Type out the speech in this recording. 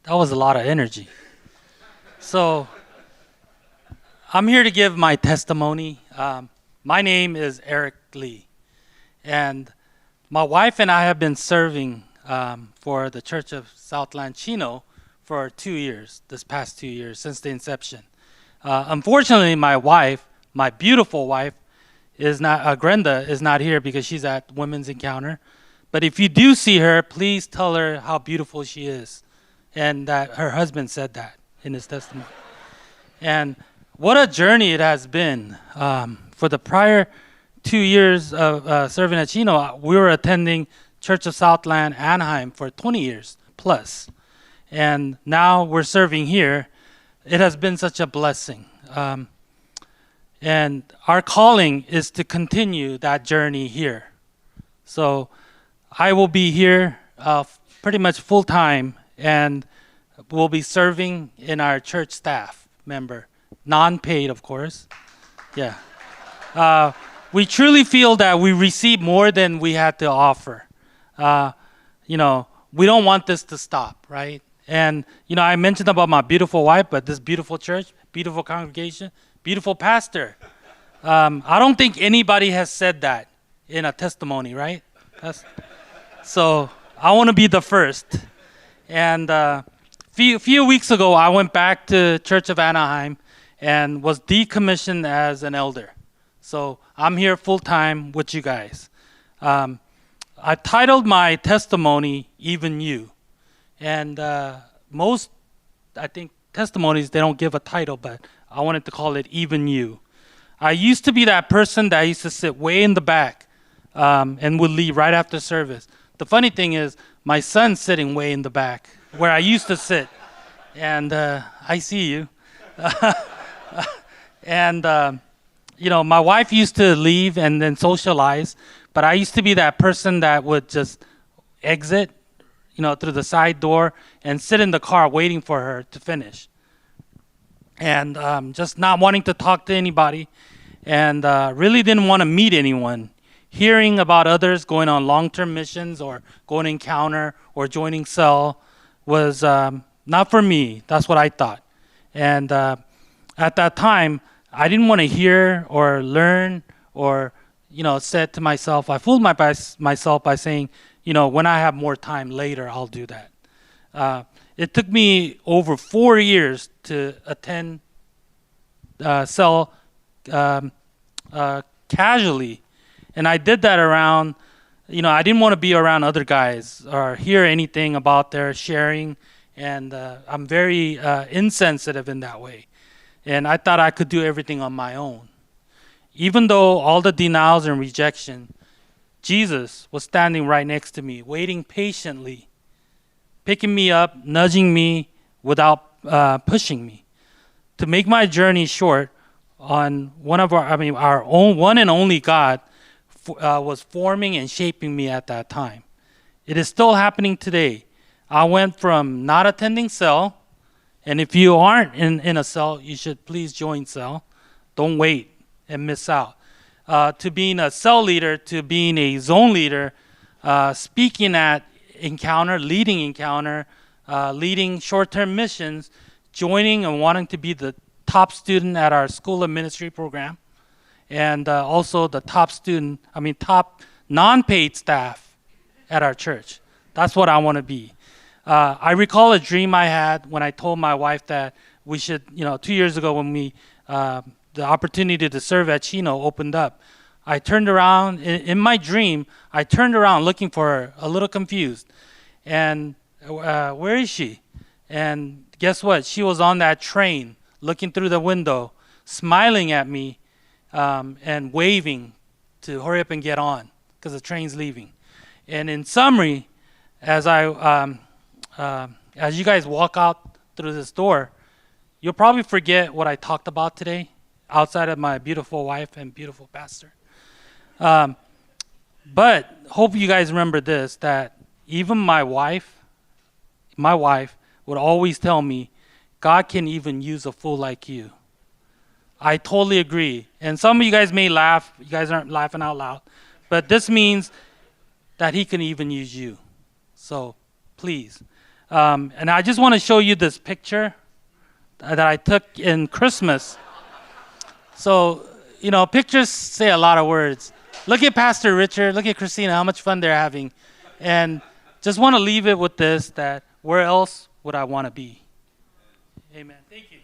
That was a lot of energy. So I'm here to give my testimony. My name is Eric Lee, and my wife and I have been serving for the Church of Southland Chino for 2 years, this past 2 years, since the inception. Unfortunately, my wife, my beautiful wife, is not, Grenda is not here because she's at Women's Encounter. But if you do see her, please tell her how beautiful she is, and that her husband said that in his testimony. And what a journey it has been. For the prior 2 years of serving at Chino, we were attending Church of Southland Anaheim for 20 years plus. And now we're serving here. It has been such a blessing. And our calling is to continue that journey here. So I will be here pretty much full time, and will be serving in our church staff member, non-paid, of course. Yeah. We truly feel that we receive more than we had to offer. We don't want this to stop, right? And, I mentioned about my beautiful wife, but this beautiful church, beautiful congregation, beautiful pastor. I don't think anybody has said that in a testimony, right? So I want to be the first. And few weeks ago, I went back to Church of Anaheim and was decommissioned as an elder. So I'm here full time with you guys. I titled my testimony, Even You. And most, I think, testimonies, they don't give a title, but I wanted to call it Even You. I used to be that person that used to sit way in the back and would leave right after service. The funny thing is, my son's sitting way in the back where I used to sit. And I see you. And, my wife used to leave and then socialize, but I used to be that person that would just exit, through the side door and sit in the car waiting for her to finish. And just not wanting to talk to anybody, and really didn't want to meet anyone. Hearing about others going on long-term missions or going to Encounter or joining Cell was not for me. That's what I thought. And at that time, I didn't want to hear or learn or, said to myself, I fooled myself by saying, when I have more time later, I'll do that. It took me over 4 years to attend Cell casually. And I did that around, I didn't want to be around other guys or hear anything about their sharing. And I'm very insensitive in that way. And I thought I could do everything on my own. Even though all the denials and rejection, Jesus was standing right next to me, waiting patiently, picking me up, nudging me without pushing me. To make my journey short, on our own one and only God was forming and shaping me at that time. It is still happening today. I went from not attending Cell, and if you aren't in a Cell, you should please join Cell. Don't wait and miss out. To being a Cell leader, to being a zone leader, speaking at Encounter, leading short-term missions, joining and wanting to be the top student at our School of Ministry program, and also the top non-paid staff at our church. That's what I want to be. I recall a dream I had when I told my wife that we should, 2 years ago when the opportunity to serve at Chino opened up. I turned around, in my dream, I turned around looking for her, a little confused. And where is she? And guess what? She was on that train, looking through the window, smiling at me, and waving to hurry up and get on, because the train's leaving. And in summary, as you guys walk out through this door, you'll probably forget what I talked about today, outside of my beautiful wife and beautiful pastor. But hope you guys remember this, that even my wife would always tell me, God can even use a fool like you. I totally agree. And some of you guys may laugh. You guys aren't laughing out loud. But this means that he can even use you. So please. And I just want to show you this picture that I took in Christmas. So, pictures say a lot of words. Look at Pastor Richard, look at Christina, how much fun they're having. And just want to leave it with this, that where else would I want to be? Amen. Thank you.